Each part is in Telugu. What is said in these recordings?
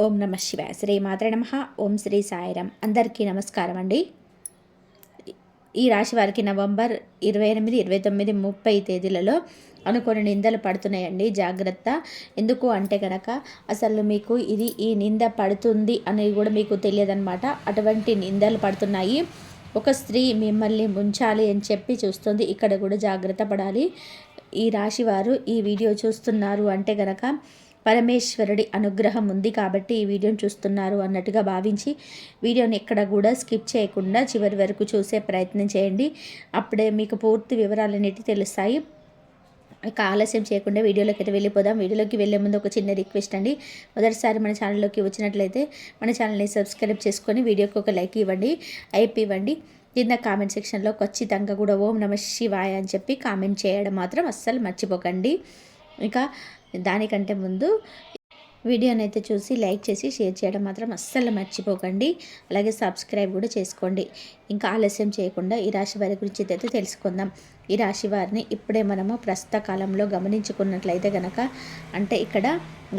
ఓం నమ శివాయ. శ్రీ మాత్రే నమః. ఓం శ్రీ సాయిరాం. అందరికీ నమస్కారం అండి. ఈ రాశి వారికి నవంబర్ 28, 29, 30 తేదీలలో అనుకోని నిందలు పడుతున్నాయండి. జాగ్రత్త. ఎందుకు అంటే కనుక అసలు మీకు ఈ నింద పడుతుంది అనేది కూడా మీకు తెలియదన్నమాట. అటువంటి నిందలు పడుతున్నాయి. ఒక స్త్రీ మిమ్మల్ని ముంచాలి అని చెప్పి చూస్తుంది. ఇక్కడ కూడా జాగ్రత్త పడాలి. ఈ రాశి వారు ఈ వీడియో చూస్తున్నారు అంటే కనుక పరమేశ్వరుడి అనుగ్రహం ఉంది కాబట్టి ఈ వీడియోని చూస్తున్నారు అన్నట్టుగా భావించి వీడియోని ఎక్కడ కూడా స్కిప్ చేయకుండా చివరి వరకు చూసే ప్రయత్నం చేయండి. అప్పుడే మీకు పూర్తి వివరాలన్నిటి తెలుస్తాయి. ఇక ఆలస్యం చేయకుండా వీడియోలోకి అయితే వెళ్ళిపోదాం. వీడియోలోకి వెళ్ళే ముందు ఒక చిన్న రిక్వెస్ట్ అండి. మొదటిసారి మన ఛానల్లోకి వచ్చినట్లయితే మన ఛానల్ని సబ్స్క్రైబ్ చేసుకొని వీడియోకి ఒక లైక్ ఇవ్వండి, ఇవ్వండి. కింద కామెంట్ సెక్షన్లో ఖచ్చితంగా కూడా ఓం నమ శివాయ అని చెప్పి కామెంట్ చేయడం మాత్రం అస్సలు మర్చిపోకండి. ఇక దానికంటే ముందు వీడియోని అయితే చూసి లైక్ చేసి షేర్ చేయడం మాత్రం అస్సలు మర్చిపోకండి. అలాగే సబ్స్క్రైబ్ కూడా చేసుకోండి. ఇంకా ఆలస్యం చేయకుండా ఈ రాశి వారి గురించి అయితే తెలుసుకుందాం. ఈ రాశి వారిని ఇప్పుడే మనము ప్రస్తుత కాలంలో గమనించుకున్నట్లయితే కనుక అంటే ఇక్కడ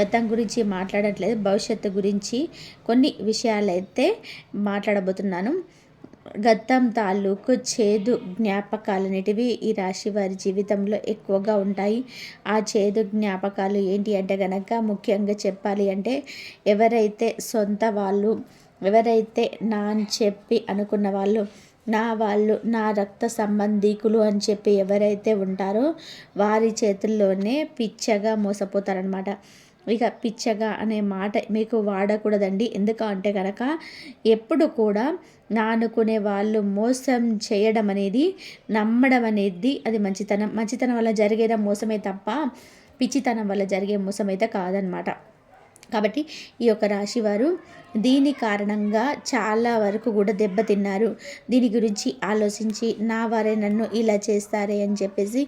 గతం గురించి మాట్లాడట్లేదు, భవిష్యత్తు గురించి కొన్ని విషయాలైతే మాట్లాడబోతున్నాను. గతం తాలూకు చేదు జ్ఞాపకాలనేటివి ఈ రాశి వారి జీవితంలో ఎక్కువగా ఉంటాయి. ఆ చేదు జ్ఞాపకాలు ఏంటి అంటే కనుక ముఖ్యంగా చెప్పాలి అంటే ఎవరైతే సొంత వాళ్ళు, ఎవరైతే నా అని చెప్పి అనుకున్న వాళ్ళు, నా రక్త సంబంధీకులు అని చెప్పి ఎవరైతే ఉంటారో వారి చేతుల్లోనే పిచ్చగా మోసపోతారనమాట. ఇక పిచ్చగా అనే మాట మీకు వాడకూడదండి. ఎందుకంటే కనుక ఎప్పుడు కూడా నా అనుకునే వాళ్ళు మోసం చేయడం అనేది, నమ్మడం అనేది అది మంచితనం వల్ల జరిగేదా మోసమే తప్ప పిచ్చితనం వల్ల జరిగే మోసం అయితే కాదనమాట. కాబట్టి ఈ యొక్క రాశివారు దీని కారణంగా చాలా వరకు కూడా దెబ్బతిన్నారు. దీని గురించి ఆలోచించి నా వారే నన్ను ఇలా చేస్తారే అని చెప్పేసి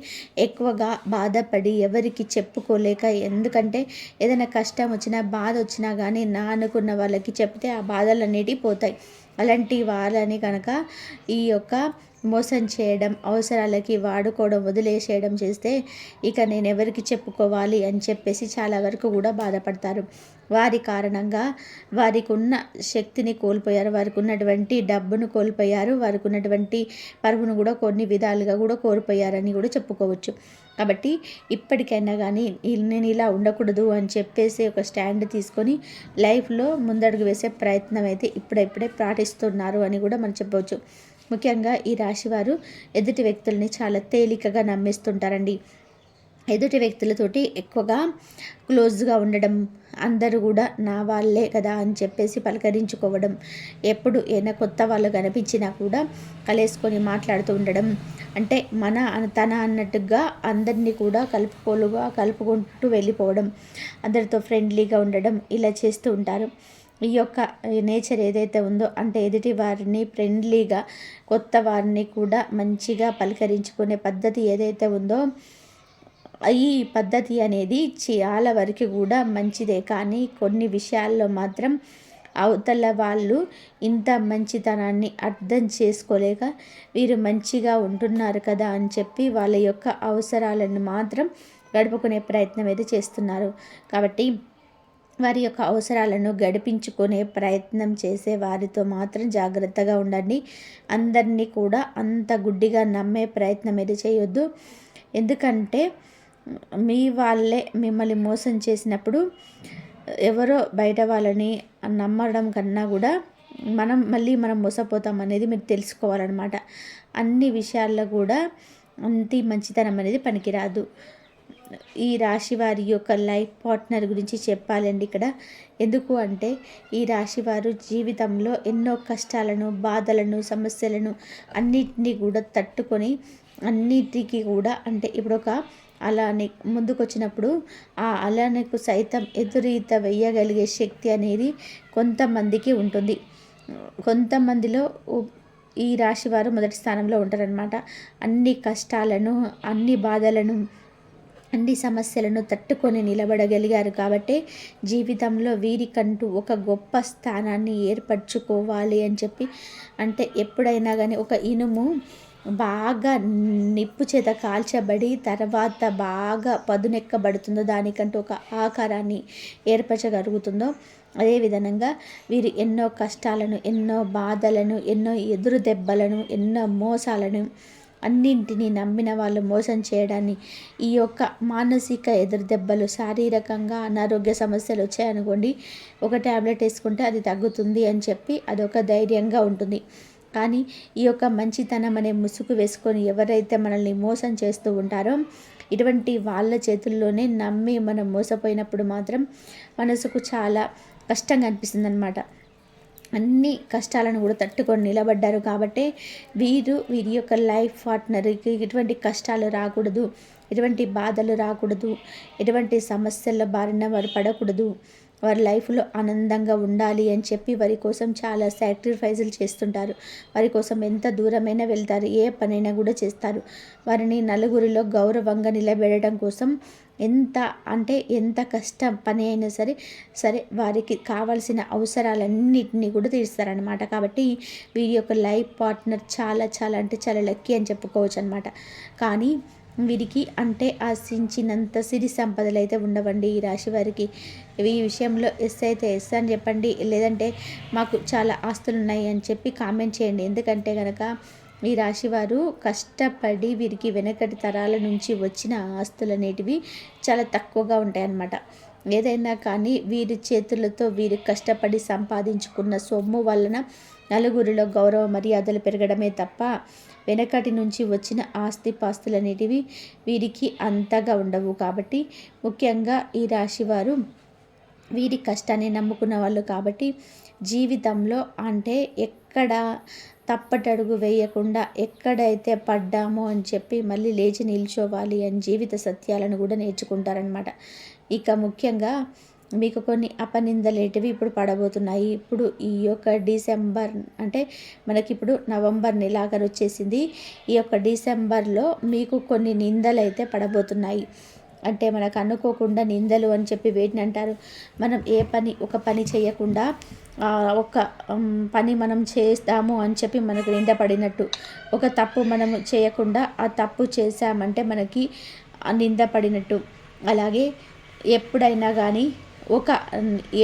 ఎక్కువగా బాధపడి ఎవరికి చెప్పుకోలేక, ఎందుకంటే ఏదైనా కష్టం వచ్చినా బాధ వచ్చినా కానీ నా అనుకున్న వాళ్ళకి చెప్తే ఆ బాధలు అనేటివి పోతాయి. అలాంటి వాళ్ళని కనుక ఈ యొక్క మోసం చేయడం, అవసరాలకి వాడుకోవడం, వదిలేసేయడం చేస్తే ఇక నేను ఎవరికి చెప్పుకోవాలి అని చెప్పేసి చాలా వరకు కూడా బాధపడతారు. వారి కారణంగా వారికి ఉన్న శక్తిని కోల్పోయారు, వారికి ఉన్నటువంటి డబ్బును కోల్పోయారు, వారికి ఉన్నటువంటి పరువును కూడా కొన్ని విధాలుగా కూడా కోల్పోయారని కూడా చెప్పుకోవచ్చు. కాబట్టి ఇప్పటికైనా కానీ నేను ఇలా ఉండకూడదు అని చెప్పేసి ఒక స్టాండ్ తీసుకొని లైఫ్లో ముందడుగు వేసే ప్రయత్నం అయితే ఇప్పుడే పాటిస్తున్నారు అని కూడా మనం చెప్పవచ్చు. ముఖ్యంగా ఈ రాశివారు ఎదుటి వ్యక్తుల్ని చాలా తేలికగా నమ్మేస్తుంటారండి. ఎదుటి వ్యక్తులతోటి ఎక్కువగా క్లోజ్గా ఉండడం, అందరూ కూడా నా వాళ్ళే కదా అని చెప్పేసి పలకరించుకోవడం, ఎప్పుడు ఏమైనా కొత్త వాళ్ళు కనిపించినా కూడా కలేసుకొని మాట్లాడుతూ ఉండడం, అంటే తన అన్నట్టుగా అందరినీ కూడా కలుపుకుంటూ వెళ్ళిపోవడం, అందరితో ఫ్రెండ్లీగా ఉండడం, ఇలా చేస్తూ ఉంటారు. ఈ యొక్క నేచర్ ఏదైతే ఉందో అంటే ఎదుటి వారిని ఫ్రెండ్లీగా, కొత్త వారిని కూడా మంచిగా పలకరించుకునే పద్ధతి ఏదైతే ఉందో ఈ పద్ధతి అనేది చాలా వరకు కూడా మంచిదే. కానీ కొన్ని విషయాల్లో మాత్రం అవతల వాళ్ళు ఇంత మంచితనాన్ని అర్థం చేసుకోలేక వీరు మంచిగా ఉంటున్నారు కదా అని చెప్పి వాళ్ళ యొక్క అవసరాలను మాత్రం గడుపుకునే ప్రయత్నం అయితే చేస్తున్నారు. కాబట్టి వారి యొక్క అవసరాలను గడిపించుకునే ప్రయత్నం చేసే వారితో మాత్రం జాగ్రత్తగా ఉండండి. అందరినీ కూడా అంత గుడ్డిగా నమ్మే ప్రయత్నం అయితే చేయొద్దు. ఎందుకంటే మీ వాళ్ళే మిమ్మల్ని మోసం చేసినప్పుడు ఎవరో బయట వాళ్ళని నమ్మడం కన్నా కూడా మనం మోసపోతాం అనేది మీరు తెలుసుకోవాలన్నమాట. అన్ని విషయాల్లో కూడా అంత మంచితనం అనేది పనికిరాదు. ఈ రాశి వారి యొక్క లైఫ్ పార్ట్నర్ గురించి చెప్పాలండి ఇక్కడ. ఎందుకు అంటే ఈ రాశివారు జీవితంలో ఎన్నో కష్టాలను, బాధలను, సమస్యలను అన్నిటినీ కూడా తట్టుకొని అన్నిటికీ కూడా అంటే ఇప్పుడు ఒక అలానే ముందుకొచ్చినప్పుడు ఆ అలానకు సైతం ఎదురీత వేయగలిగే శక్తి అనేది కొంతమందికి ఉంటుంది. కొంతమందిలో ఈ రాశివారు మొదటి స్థానంలో ఉంటారనమాట. అన్ని కష్టాలను, అన్ని బాధలను, అన్ని సమస్యలను తట్టుకొని నిలబడగలిగారు కాబట్టి జీవితంలో వీరికంటూ ఒక గొప్ప స్థానాన్ని ఏర్పరచుకోవాలి అని చెప్పి, అంటే ఎప్పుడైనా కానీ ఒక ఇనుము బాగా నిప్పు చేత కాల్చబడి తర్వాత బాగా పదునెక్కబడుతుందో, దానికంటూ ఒక ఆకారాన్ని ఏర్పరచగలుగుతుందో అదేవిధంగా వీరు ఎన్నో కష్టాలను, ఎన్నో బాధలను, ఎన్నో ఎదురు దెబ్బలను, ఎన్నో మోసాలను అన్నింటినీ నమ్మిన వాళ్ళు మోసం చేయడాన్ని, ఈ యొక్క మానసిక ఎదురు దెబ్బలు, శారీరకంగా అనారోగ్య సమస్యలు వచ్చాయనుకోండి, ఒక ట్యాబ్లెట్ వేసుకుంటే అది తగ్గుతుంది అని చెప్పి అదొక ధైర్యంగా ఉంటుంది. కానీ ఈ యొక్క మంచితనం అనే ముసుగు వేసుకొని ఎవరైతే మనల్ని మోసం చేస్తూ ఉంటారో, ఇటువంటి వాళ్ళ చేతుల్లోనే నమ్మి మనం మోసపోయినప్పుడు మాత్రం మనసుకు చాలా కష్టంగా అనిపిస్తుంది అనమాట. అన్ని కష్టాలను కూడా తట్టుకొని నిలబడ్డారు కాబట్టి వీరి యొక్క లైఫ్ పార్ట్నర్కి ఎటువంటి కష్టాలు రాకూడదు, ఎటువంటి బాధలు రాకూడదు, ఎటువంటి సమస్యల బారిన వారు పడకూడదు, వారి లైఫ్లో ఆనందంగా ఉండాలి అని చెప్పి వారి కోసం చాలా సాక్రిఫైజులు చేస్తుంటారు. వారి కోసం ఎంత దూరమైనా వెళ్తారు, ఏ పనైనా కూడా చేస్తారు. వారిని నలుగురిలో గౌరవంగా నిలబెట్టడం కోసం ఎంత కష్టం పని అయినా సరే వారికి కావాల్సిన అవసరాలన్నిటినీ కూడా తీరుస్తారనమాట. కాబట్టి వీరి యొక్క లైఫ్ పార్ట్నర్ చాలా చాలా అంటే చాలా లక్కీ అని చెప్పుకోవచ్చు అనమాట. కానీ వీరికి అంటే ఆశించినంత సిరి సంపదలు అయితే ఉండవండి ఈ రాశి వారికి. ఈ విషయంలో ఎస్ అయితే ఎస్ అని చెప్పండి, లేదంటే మాకు చాలా ఆస్తులు ఉన్నాయి అని చెప్పి కామెంట్ చేయండి. ఎందుకంటే కనుక ఈ రాశివారు కష్టపడి వీరికి వెనకటి తరాల నుంచి వచ్చిన ఆస్తులు అనేటివి చాలా తక్కువగా ఉంటాయన్నమాట. ఏదైనా కానీ వీరి చేతులతో వీరు కష్టపడి సంపాదించుకున్న సొమ్ము వలన నలుగురిలో గౌరవ మర్యాదలు పెరగడమే తప్ప వెనకటి నుంచి వచ్చిన ఆస్తిపాస్తులు అనేటివి వీరికి అంతగా ఉండవు. కాబట్టి ముఖ్యంగా ఈ రాశివారు వీరి కష్టాన్ని నమ్ముకున్న వాళ్ళు కాబట్టి జీవితంలో అంటే ఎక్కడ తప్పటడుగు వేయకుండా ఎక్కడైతే పడ్డామో అని చెప్పి మళ్ళీ లేచి నిల్చోవాలి అని జీవిత సత్యాలను కూడా నేర్చుకుంటారనమాట. ఇక ముఖ్యంగా మీకు కొన్ని అపనిందలేటివి ఇప్పుడు పడబోతున్నాయి. ఇప్పుడు ఈ యొక్క డిసెంబర్ అంటే మనకిప్పుడు నవంబర్ నెలాఖరు వచ్చేసింది. ఈ యొక్క డిసెంబర్లో మీకు కొన్ని నిందలు అయితే పడబోతున్నాయి. అంటే మనకు అనుకోకుండా నిందలు అని చెప్పి వేటిని అంటారు, మనం ఒక పని చేయకుండా ఒక పని మనం చేస్తాము అని చెప్పి మనకు నింద పడినట్టు, ఒక తప్పు మనము చేయకుండా ఆ తప్పు చేశామంటే మనకి నింద పడినట్టు. అలాగే ఎప్పుడైనా కానీ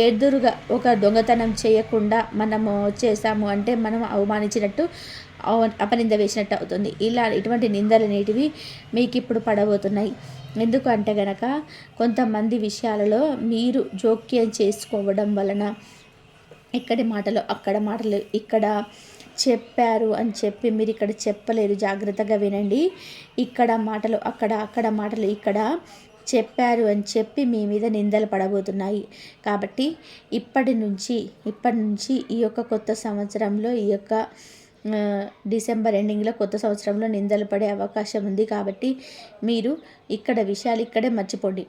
ఎదురుగా ఒక దొంగతనం చేయకుండా మనము చేసాము అంటే మనం అవమానించినట్టు, అపనింద వేసినట్టు అవుతుంది. ఇటువంటి నిందలు అనేటివి మీకు ఇప్పుడు పడబోతున్నాయి. ఎందుకు అంటే గనక కొంతమంది విషయాలలో మీరు జోక్యం చేసుకోవడం వలన ఇక్కడి మాటలు అక్కడ మాటలు ఇక్కడ చెప్పారు అని చెప్పి మీరు ఇక్కడ చెప్పలేరు. జాగ్రత్తగా వినండి. ఇక్కడ మాటలు అక్కడ మాటలు ఇక్కడ చెప్పారు అని చెప్పి మీ మీద నిందలు పడబోతున్నాయి. కాబట్టి ఇప్పటి నుంచి ఈ యొక్క కొత్త సంవత్సరంలో ఈ యొక్క డిసెంబర్ ఎండింగ్లో కొత్త సంవత్సరంలో నిందలు పడే అవకాశం ఉంది. కాబట్టి మీరు ఇక్కడ విషయాలు ఇక్కడే మర్చిపోండి,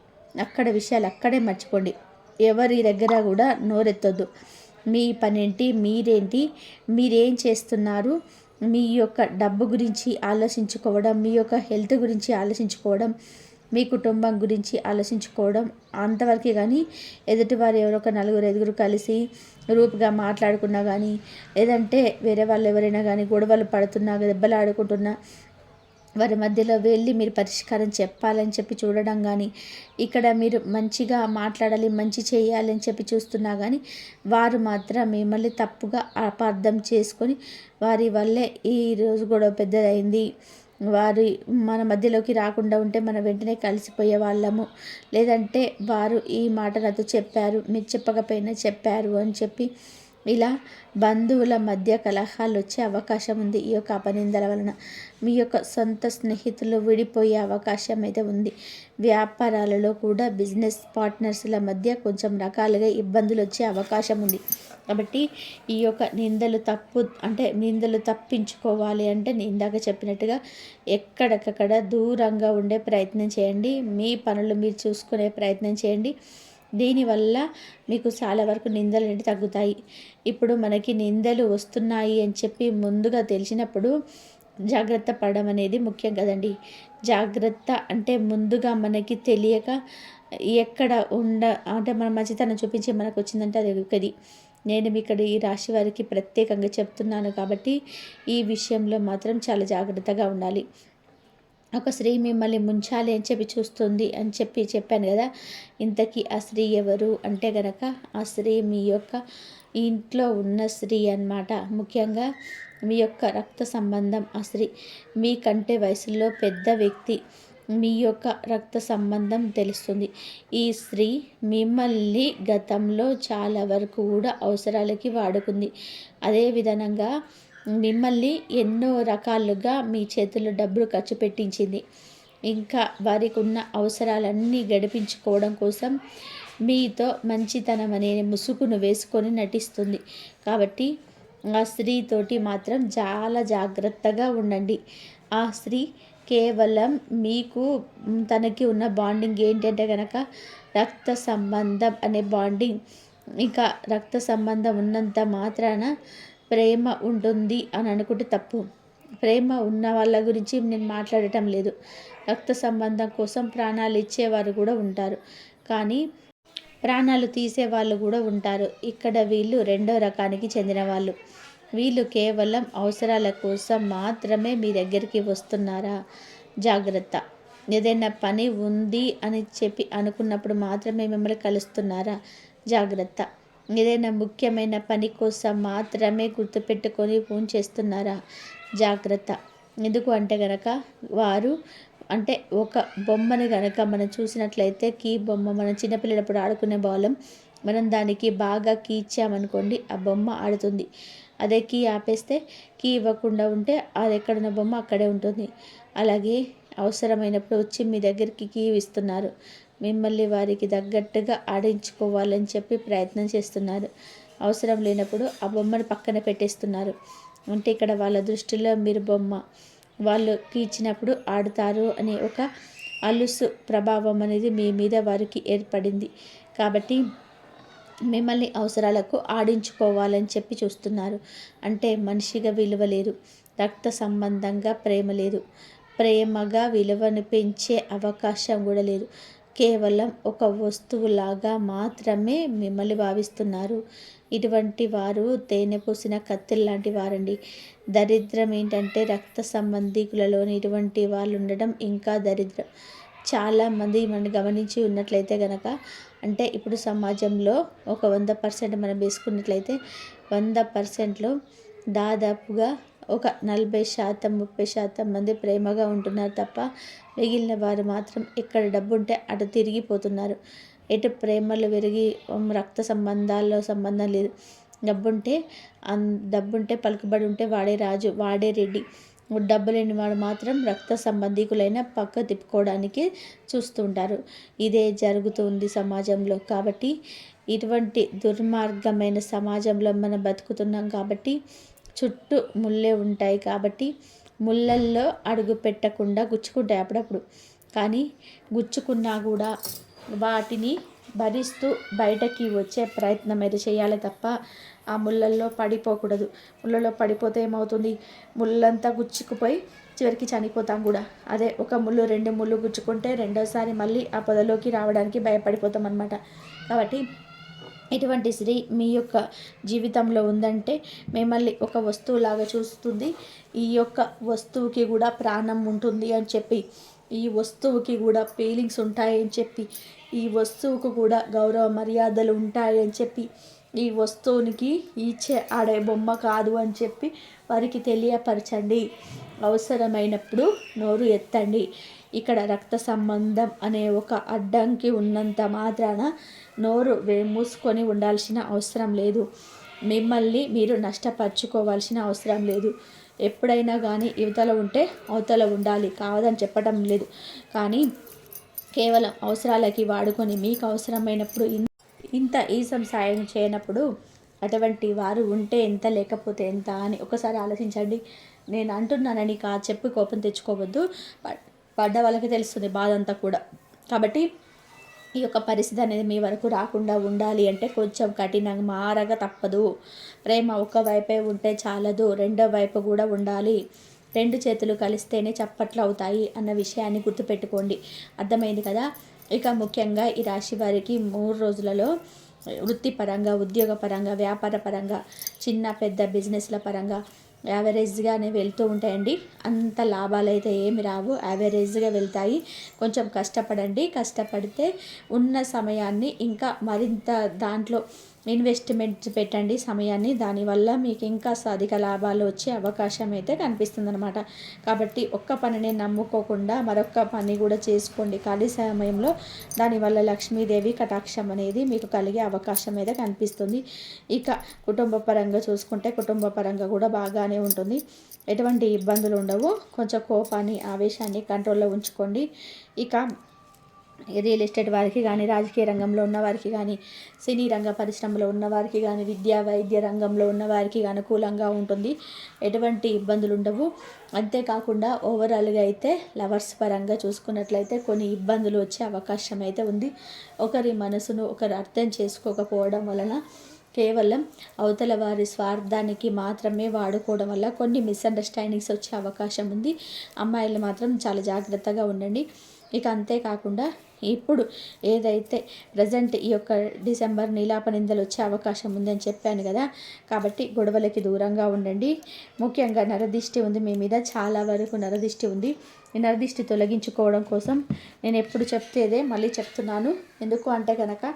అక్కడ విషయాలు అక్కడే మర్చిపోండి. ఎవరి దగ్గర కూడా నోరెత్తొద్దు. మీ పనేంటి, మీరేం చేస్తున్నారు, మీ యొక్క డబ్బు గురించి ఆలోచించుకోవడం, మీ యొక్క హెల్త్ గురించి ఆలోచించుకోవడం, మీ కుటుంబం గురించి ఆలోచించుకోవడం అంతవరకే. కానీ ఎదుటివారు ఎవరొక నలుగురు ఐదుగురు కలిసి గ్రూప్గా మాట్లాడుకున్నా కానీ, లేదంటే వేరే వాళ్ళు ఎవరైనా కానీ గొడవలు పడుతున్నా, దెబ్బలు ఆడుకుంటున్నా వారి మధ్యలో వెళ్ళి మీరు పరిష్కారం చెప్పాలని చెప్పి చూడడం కానీ, ఇక్కడ మీరు మంచిగా మాట్లాడాలి, మంచి చేయాలని చెప్పి చూస్తున్నా కానీ వారు మాత్రం మిమ్మల్ని తప్పుగా అపార్థం చేసుకొని వారి వల్లే ఈరోజు గొడవ పెద్దదైంది, మన మధ్యలోకి రాకుండా ఉంటే మనం వెంటనే కలిసిపోయే వాళ్ళము, లేదంటే వారు ఈ మాట నాతో చెప్పారు, మీరు చెప్పకపోయినా చెప్పారు అని చెప్పి ఇలా బంధువుల మధ్య కలహాలు వచ్చే అవకాశం ఉంది. ఈ యొక్క అపనిందల వలన మీ యొక్క సొంత స్నేహితులు విడిపోయే అవకాశం అయితే ఉంది. వ్యాపారాలలో కూడా బిజినెస్ పార్ట్నర్స్ల మధ్య కొంచెం రకాలుగా ఇబ్బందులు వచ్చే అవకాశం ఉంది. కాబట్టి ఈ యొక్క నిందలు తప్పించుకోవాలి అంటే నేను ఇందాక చెప్పినట్టుగా ఎక్కడికక్కడ దూరంగా ఉండే ప్రయత్నం చేయండి. మీ పనులు మీరు చూసుకునే ప్రయత్నం చేయండి. దీనివల్ల మీకు చాలా వరకు నిందలు అనేవి తగ్గుతాయి. ఇప్పుడు మనకి నిందలు వస్తున్నాయి అని చెప్పి ముందుగా తెలిసినప్పుడు జాగ్రత్త పడడం అనేది ముఖ్యం కదండి. జాగ్రత్త అంటే ముందుగా మనకి తెలియక ఎక్కడ అంటే మన మంచితనం చూపించి మనకు వచ్చిందంటే అది ఒకది. నేను ఇక్కడ ఈ రాశి వారికి ప్రత్యేకంగా చెప్తున్నాను కాబట్టి ఈ విషయంలో మాత్రం చాలా జాగ్రత్తగా ఉండాలి. ఒక స్త్రీ మిమ్మల్ని ముంచాలి అని చెప్పి చూస్తుంది అని చెప్పాను కదా. ఇంతకీ ఆ స్త్రీ ఎవరు అంటే గనక ఆ స్త్రీ మీ యొక్క ఇంట్లో ఉన్న స్త్రీ అన్నమాట. ముఖ్యంగా మీ యొక్క రక్త సంబంధం ఆ స్త్రీ. మీకంటే వయసులో పెద్ద వ్యక్తి. మీ యొక్క రక్త సంబంధం తెలుస్తుంది. ఈ స్త్రీ మిమ్మల్ని గతంలో చాలా వరకు కూడా అవసరాలకి వాడుకుంది. అదే విధంగా మిమ్మల్ని ఎన్నో రకాలుగా మీ చేతుల్లో డబ్బులు ఖర్చు పెట్టించింది. ఇంకా వారికి ఉన్న అవసరాలన్నీ గడిపించుకోవడం కోసం మీతో మంచితనం అనే ముసుగును వేసుకొని నటిస్తుంది. కాబట్టి ఆ స్త్రీతోటి మాత్రం చాలా జాగ్రత్తగా ఉండండి. ఆ స్త్రీ కేవలం మీకు తనకి ఉన్న బాండింగ్ ఏంటంటే కనుక రక్త సంబంధం అనే బాండింగ్. ఇంకా రక్త సంబంధం ఉన్నంత మాత్రాన ప్రేమ ఉంటుంది అని అనుకుంటే తప్పు. ప్రేమ ఉన్న వాళ్ళ గురించి నేను మాట్లాడటం లేదు. రక్త సంబంధం కోసం ప్రాణాలు ఇచ్చేవారు కూడా ఉంటారు, కానీ ప్రాణాలు తీసేవాళ్ళు కూడా ఉంటారు. ఇక్కడ వీళ్ళు రెండో రకానికి చెందిన వాళ్ళు. వీళ్ళు కేవలం అవసరాల కోసం మాత్రమే మీ దగ్గరికి వస్తున్నారా? జాగ్రత్త. ఏదైనా పని ఉంది అని చెప్పి అనుకున్నప్పుడు మాత్రమే మిమ్మల్ని కలుస్తున్నారా? జాగ్రత్త. ఏదైనా ముఖ్యమైన పని కోసం మాత్రమే గుర్తుపెట్టుకొని ఫోన్ చేస్తున్నారా? జాగ్రత్త. ఎందుకు అంటే గనక వారు అంటే ఒక బొమ్మని కనుక మనం చూసినట్లయితే కీ బొమ్మ, మనం చిన్నపిల్లలప్పుడు ఆడుకునే బాలం, మనం దానికి బాగా కీ ఇచ్చామనుకోండి ఆ బొమ్మ ఆడుతుంది. అదే కీ ఆపేస్తే, కీ ఇవ్వకుండా ఉంటే అది ఎక్కడున్న బొమ్మ అక్కడే ఉంటుంది. అలాగే అవసరమైనప్పుడు వచ్చి మీ దగ్గరికి కీ ఇస్తున్నారు. మిమ్మల్ని వారికి తగ్గట్టుగా ఆడించుకోవాలని చెప్పి ప్రయత్నం చేస్తున్నారు. అవసరం లేనప్పుడు ఆ బొమ్మను పక్కన పెట్టేస్తున్నారు. అంటే ఇక్కడ వాళ్ళ దృష్టిలో మీరు బొమ్మ, వాళ్ళకి ఇచ్చినప్పుడు ఆడుతారు అనే ఒక అలుసు ప్రభావం అనేది మీ మీద వారికి ఏర్పడింది. కాబట్టి మిమ్మల్ని అవసరాలకు ఆడించుకోవాలని చెప్పి చూస్తున్నారు. అంటే మనిషిగా విలువ లేదు, రక్త సంబంధంగా ప్రేమ లేదు, ప్రేమగా విలువను పెంచే అవకాశం కూడా లేదు. కేవలం ఒక వస్తువులాగా మాత్రమే మిమ్మల్ని భావిస్తున్నారు. ఇటువంటి వారు తేనె పూసిన కత్తిల్ లాంటి వారండి. దరిద్రం ఏంటంటే రక్త సంబంధికులలోని ఇటువంటి వాళ్ళు ఉండడం ఇంకా దరిద్రం. చాలామంది మనం గమనించి ఉన్నట్లయితే కనుక, అంటే ఇప్పుడు సమాజంలో ఒక 100% మనం వేసుకున్నట్లయితే 100%లో దాదాపుగా ఒక 40% 30% మంది ప్రేమగా ఉంటున్నారు తప్ప మిగిలిన వారు మాత్రం ఎక్కడ డబ్బు ఉంటే అటు తిరిగిపోతున్నారు. ఎటు ప్రేమలు విరిగి రక్త సంబంధాల్లో సంబంధం లేదు. డబ్బుంటే పలుకుబడి ఉంటే వాడే రాజు, వాడే రెడ్డి. డబ్బు లేని వాడు మాత్రం రక్త సంబంధికులైన పక్క తిప్పుకోవడానికి చూస్తూ ఉంటారు. ఇదే జరుగుతుంది సమాజంలో. కాబట్టి ఇటువంటి దుర్మార్గమైన సమాజంలో మనం బతుకుతున్నాం. కాబట్టి చుట్టూ ముళ్ళే ఉంటాయి. కాబట్టి ముళ్ళల్లో అడుగు పెట్టకుండా గుచ్చుకుంటాయి అప్పుడప్పుడు. కానీ గుచ్చుకున్నా కూడా వాటిని భరిస్తూ బయటకి వచ్చే ప్రయత్నం అయితే చేయాలి తప్ప ఆ ముళ్ళల్లో పడిపోకూడదు. ముళ్ళలో పడిపోతే ఏమవుతుంది? ముళ్ళంతా గుచ్చుకుపోయి చివరికి చనిపోతాం కూడా. అదే ఒక ముళ్ళు 2 ముళ్ళు గుచ్చుకుంటే రెండోసారి మళ్ళీ ఆ పొదలోకి రావడానికి భయపడిపోతాం అన్నమాట. కాబట్టి ఇటువంటి స్త్రీ మీ యొక్క జీవితంలో ఉందంటే మిమ్మల్ని ఒక వస్తువులాగా చూస్తుంది. ఈ యొక్క వస్తువుకి కూడా ప్రాణం ఉంటుంది అని చెప్పి, ఈ వస్తువుకి కూడా ఫీలింగ్స్ ఉంటాయని చెప్పి, ఈ వస్తువుకు కూడా గౌరవ మర్యాదలు ఉంటాయని చెప్పి, ఈ వస్తువునికి ఈచే ఆడే బొమ్మ కాదు అని చెప్పి వారికి తెలియపరచండి. అవసరమైనప్పుడు నోరు ఎత్తండి. ఇక్కడ రక్త సంబంధం అనే ఒక అడ్డంకి ఉన్నంత మాత్రాన నోరు మూసుకొని ఉండాల్సిన అవసరం లేదు. మిమ్మల్ని మీరు నష్టపరుచుకోవాల్సిన అవసరం లేదు. ఎప్పుడైనా కానీ యువతల ఉంటే అవతల ఉండాలి, కావదని చెప్పటం లేదు. కానీ కేవలం అవసరాలకి వాడుకొని మీకు అవసరమైనప్పుడు ఇంత ఈసం సాయం చేయనప్పుడు అటువంటి వారు ఉంటే ఎంత, లేకపోతే ఎంత అని ఒకసారి ఆలోచించండి. నేను అంటున్నానని చెప్పి కోపం తెచ్చుకోవద్దు. పడ్డ వాళ్ళకి తెలుస్తుంది బాధ అంతా కూడా. కాబట్టి ఈ యొక్క పరిస్థితి అనేది మీ వరకు రాకుండా ఉండాలి అంటే కొంచెం కఠినంగా మారగా తప్పదు. ప్రేమ ఒకవైపే ఉంటే చాలదు, రెండో వైపు కూడా ఉండాలి. 2 చేతులు కలిస్తేనే చప్పట్లు అవుతాయి అన్న విషయాన్ని గుర్తుపెట్టుకోండి. అర్థమైంది కదా? ఇక ముఖ్యంగా ఈ రాశి వారికి 3 రోజులలో వృత్తిపరంగా, ఉద్యోగపరంగా, వ్యాపార పరంగా, చిన్న పెద్ద బిజినెస్ల పరంగా యావరేజ్గానే వెళ్తూ ఉంటాయండి. అంత లాభాలు అయితే ఏమి రావు, యావరేజ్గా వెళ్తాయి. కొంచెం కష్టపడండి. కష్టపడితే ఉన్న సమయాన్ని ఇంకా మరింత దాంట్లో ఇన్వెస్ట్మెంట్ పెట్టండి సమయాన్ని. దానివల్ల మీకు ఇంకా అధిక లాభాలు వచ్చే అవకాశం అయితే కనిపిస్తుందన్నమాట. కాబట్టి ఒక్క పనిని నమ్ముకోకుండా మరొక పని కూడా చేసుకోండి ఖాళీ సమయంలో. దానివల్ల లక్ష్మీదేవి కటాక్షం అనేది మీకు కలిగే అవకాశం అయితే కనిపిస్తుంది. ఇక కుటుంబ పరంగా చూసుకుంటే కుటుంబ పరంగా కూడా బాగానే ఉంటుంది. ఎటువంటి ఇబ్బందులు ఉండవు. కొంచెం కోపాన్ని ఆవేశాన్ని కంట్రోల్లో ఉంచుకోండి. ఇక రియల్ ఎస్టేట్ వారికి కానీ, రాజకీయ రంగంలో ఉన్నవారికి కానీ, సినీ రంగ పరిశ్రమలో ఉన్నవారికి కానీ, విద్యా వైద్య రంగంలో ఉన్నవారికి అనుకూలంగా ఉంటుంది. ఎటువంటి ఇబ్బందులు ఉండవు. అంతేకాకుండా ఓవరాల్గా అయితే లవర్స్ పరంగా చూసుకున్నట్లయితే కొన్ని ఇబ్బందులు వచ్చే అవకాశం అయితే ఉంది. ఒకరి మనసును ఒకరు అర్థం చేసుకోకపోవడం వలన, కేవలం అవతల వారి స్వార్థానికి మాత్రమే వాడుకోవడం వల్ల కొన్ని మిస్అండర్స్టాండింగ్స్ వచ్చే అవకాశం ఉంది. అమ్మాయిలు మాత్రం చాలా జాగ్రత్తగా ఉండండి. ఇక అంతేకాకుండా ఇప్పుడు ఏదైతే ప్రజెంట్ ఈ యొక్క డిసెంబర్ నీలాప నిందలు వచ్చే అవకాశం ఉందని చెప్పాను కదా, కాబట్టి గొడవలకి దూరంగా ఉండండి. ముఖ్యంగా నరదిష్టి ఉంది మీ మీద, చాలా వరకు నరదిష్టి ఉంది. ఈ నరదిష్టి తొలగించుకోవడం కోసం నేను ఎప్పుడు చెప్తేదే మళ్ళీ చెప్తున్నాను. ఎందుకు అంటే కనుక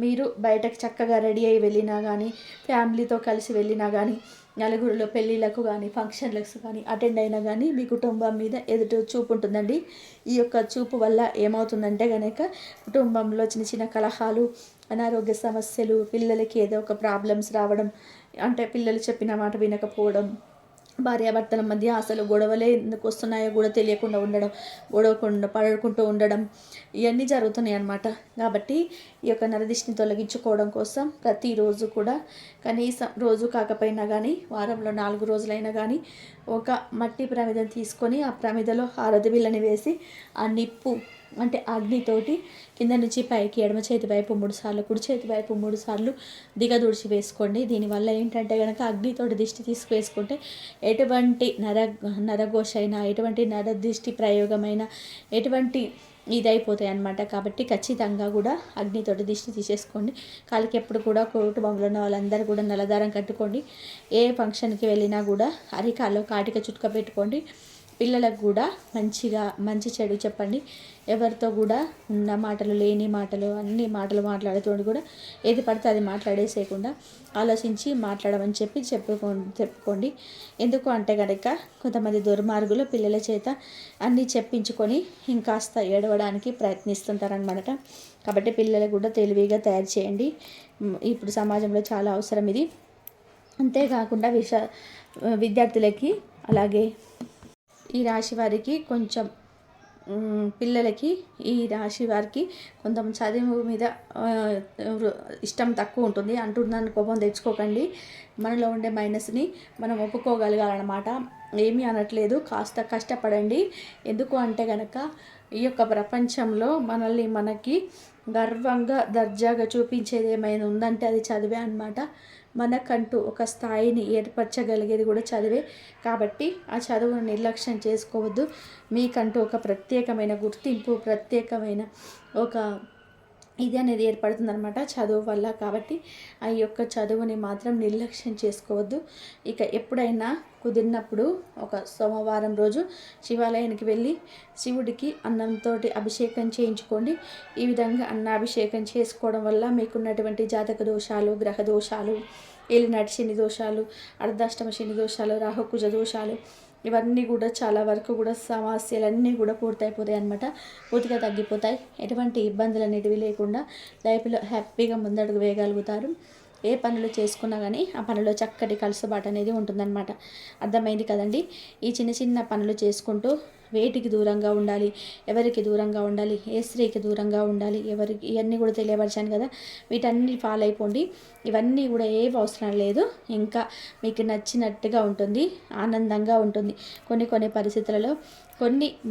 మీరు బయటకు చక్కగా రెడీ అయ్యి వెళ్ళినా కానీ, ఫ్యామిలీతో కలిసి వెళ్ళినా కానీ, నలుగురిలో పెళ్ళిళ్ళకు కానీ, ఫంక్షన్లకు కానీ అటెండ్ అయినా కానీ మీ కుటుంబం మీద ఎదుటి చూపు ఉంటుందండి. ఈ యొక్క చూపు వల్ల ఏమవుతుందంటే కనుక కుటుంబంలో చిన్న చిన్న కలహాలు, అనారోగ్య సమస్యలు, పిల్లలకి ఏదో ఒక ప్రాబ్లమ్స్ రావడం, అంటే పిల్లలు చెప్పిన మాట వినకపోవడం, భార్యాభర్తల మధ్య అసలు గొడవలే ఎందుకు వస్తున్నాయో కూడా తెలియకుండా ఉండడం, గొడవకుండా పడుకుంటూ ఉండడం, ఇవన్నీ జరుగుతున్నాయి అన్నమాట. కాబట్టి ఈ యొక్క నరదిష్టిని తొలగించుకోవడం కోసం ప్రతిరోజు కూడా కనీసం రోజు కాకపోయినా కానీ వారంలో 4 రోజులైనా కానీ ఒక మట్టి ప్రమిదను తీసుకొని ఆ ప్రమిదలో హారతి బిళ్ళని వేసి ఆ నిప్పు అంటే అగ్నితోటి కింద నుంచి పైకి ఎడమ చేతి వైపు 3 సార్లు, కుడి చేతి వైపు 3 సార్లు దిగదూడ్చి వేసుకోండి. దీనివల్ల ఏంటంటే కనుక అగ్నితోటి దిష్టి తీసుకువేసుకుంటే ఎటువంటి నరఘోష అయినా, ఎటువంటి నరదిష్టి ప్రయోగమైన, ఎటువంటి ఇదైపోతాయి అన్నమాట. కాబట్టి ఖచ్చితంగా కూడా అగ్నితోటి దిష్టి తీసేసుకోండి. కాలికి ఎప్పుడు కూడా కుటుంబంలో ఉన్న వాళ్ళందరూ కూడా నల్లదారం కట్టుకోండి. ఏ ఫంక్షన్కి వెళ్ళినా కూడా అరికాల్లో కాటిక చుట్టుక పెట్టుకోండి. పిల్లలకు కూడా మంచి చెడు చెప్పండి. ఎవరితో కూడా ఉన్న మాటలు లేని మాటలు అన్ని మాటలు మాట్లాడుతూ కూడా ఏది పడితే అది మాట్లాడేసేయకుండా ఆలోచించి మాట్లాడమని చెప్పుకోండి. ఎందుకు అంటే కనుక కొంతమంది దుర్మార్గులు పిల్లల చేత అన్నీ చెప్పించుకొని ఇంకాస్త ఏడవడానికి ప్రయత్నిస్తుంటారనమాట. కాబట్టి పిల్లలు కూడా తెలివిగా తయారు చేయండి. ఇప్పుడు సమాజంలో చాలా అవసరం ఇది. అంతేకాకుండా విద్యార్థులకి, అలాగే ఈ రాశి వారికి కొంచెం పిల్లలకి, ఈ రాశి వారికి కొంత చదువు మీద ఇష్టం తక్కువ ఉంటుంది. అంటున్నాను కోపం తెచ్చుకోకండి. మనలో ఉండే మైనస్ని మనం ఒప్పుకోగలగాలన్నమాట. ఏమీ అనట్లేదు, కాస్త కష్టపడండి. ఎందుకు అంటే కనుక ఈ యొక్క ప్రపంచంలో మనకి గర్వంగా దర్జాగా చూపించేది ఏమైనా ఉందంటే అది చదివే అన్నమాట. మనకంటూ ఒక స్థాయిని ఏర్పరచగలిగేది కూడా చదివే. కాబట్టి ఆ చదువును నిర్లక్ష్యం చేసుకోవద్దు. మీకంటూ ఒక ప్రత్యేకమైన గుర్తింపు, ప్రత్యేకమైన ఒక ఇది అనేది ఏర్పడుతుందన్నమాట చదువు వల్ల. కాబట్టి ఆ యొక్క చదువుని మాత్రం నిర్లక్ష్యం చేసుకోవద్దు. ఇక ఎప్పుడైనా కుదిరినప్పుడు ఒక సోమవారం రోజు శివాలయానికి వెళ్ళి శివుడికి అన్నంతో అభిషేకం చేయించుకోండి. ఈ విధంగా అన్నాభిషేకం చేసుకోవడం వల్ల మీకున్నటువంటి జాతక దోషాలు, గ్రహ దోషాలు, ఏలినాటి శని దోషాలు, అర్ధాష్టమ శని దోషాలు, రాహుకుజ దోషాలు, ఇవన్నీ కూడా చాలా వరకు కూడా సమస్యలన్నీ కూడా పూర్తయిపోతాయి అన్నమాట. పూర్తిగా తగ్గిపోతాయి. ఎటువంటి ఇబ్బందులు అనేటివి లేకుండా లైఫ్లో హ్యాపీగా ముందడుగు వేయగలుగుతారు. ఏ పనులు చేసుకున్నా కానీ ఆ పనిలో చక్కటి కలుసుబాటు అనేది ఉంటుందన్నమాట. అర్థమైంది కదండి. ఈ చిన్న చిన్న పనులు చేసుకుంటూ వేటికి దూరంగా ఉండాలి, ఎవరికి దూరంగా ఉండాలి, ఏ స్త్రీకి దూరంగా ఉండాలి, ఎవరికి, ఇవన్నీ కూడా తెలియపరిచాను కదా. వీటన్ని ఫాలో అయిపోండి. ఇవన్నీ కూడా ఏ అవసరం లేదు. ఇంకా మీకు నచ్చినట్టుగా ఉంటుంది, ఆనందంగా ఉంటుంది. కొన్ని పరిస్థితులలో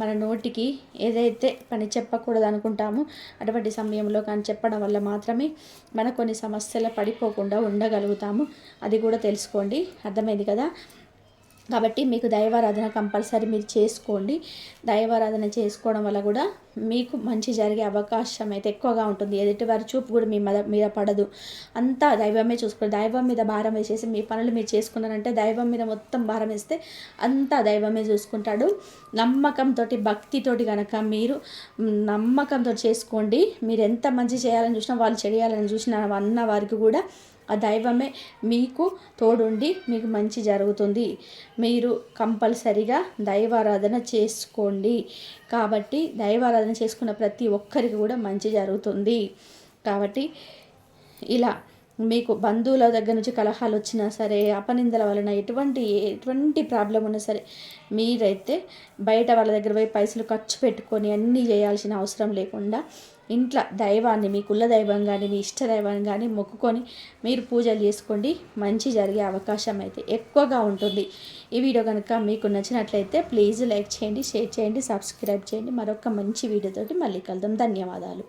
మన నోటికి ఏదైతే పని చెప్పకూడదు అనుకుంటామో అటువంటి సమయంలో కానీ చెప్పడం వల్ల మాత్రమే మన కొన్ని సమస్యలు పడిపోకుండా ఉండగలుగుతాము. అది కూడా తెలుసుకోండి. అర్థమైంది కదా. కాబట్టి మీకు దైవారాధన కంపల్సరీ మీరు చేసుకోండి. దైవారాధన చేసుకోవడం వల్ల కూడా మీకు మంచి జరిగే అవకాశం అయితే ఎక్కువగా ఉంటుంది. ఎదుటివారి చూపు కూడా మీ మీద పడదు. అంతా దైవమే చూసుకోండి. దైవం మీద భారం వేసేసి మీ పనులు మీరు చేసుకున్నారంటే, దైవం మీద మొత్తం భారం వేస్తే అంతా దైవమే చూసుకుంటాడు. నమ్మకంతో, భక్తితోటి కనుక మీరు నమ్మకంతో చేసుకోండి. మీరు ఎంత మంచి చేయాలని చూసినా, వాళ్ళు చేయాలని చూసినా అన్న వారికి కూడా ఆ దైవమే మీకు తోడుండి మీకు మంచి జరుగుతుంది. మీరు కంపల్సరిగా దైవారాధన చేసుకోండి. కాబట్టి దైవారాధన చేసుకున్న ప్రతి ఒక్కరికి కూడా మంచి జరుగుతుంది. కాబట్టి ఇలా మీకు బంధువుల దగ్గర నుంచి కలహాలు వచ్చినా సరే, అపనిందల వలన ఎటువంటి ప్రాబ్లం ఉన్నా సరే, మీరైతే బయట వాళ్ళ దగ్గర పోయి పైసలు ఖర్చు పెట్టుకొని అన్నీ చేయాల్సిన అవసరం లేకుండా ఇంట్లో దైవాన్ని, మీ కుల దైవం కానీ మీ ఇష్ట దైవం కానీ మొక్కుకొని మీరు పూజలు చేసుకోండి. మంచి జరిగే అవకాశం అయితే ఎక్కువగా ఉంటుంది. ఈ వీడియో కనుక మీకు నచ్చినట్లయితే ప్లీజ్ లైక్ చేయండి, షేర్ చేయండి, సబ్స్క్రైబ్ చేయండి. మరొక మంచి వీడియోతోటి మళ్ళీ కలుద్దాం. ధన్యవాదాలు.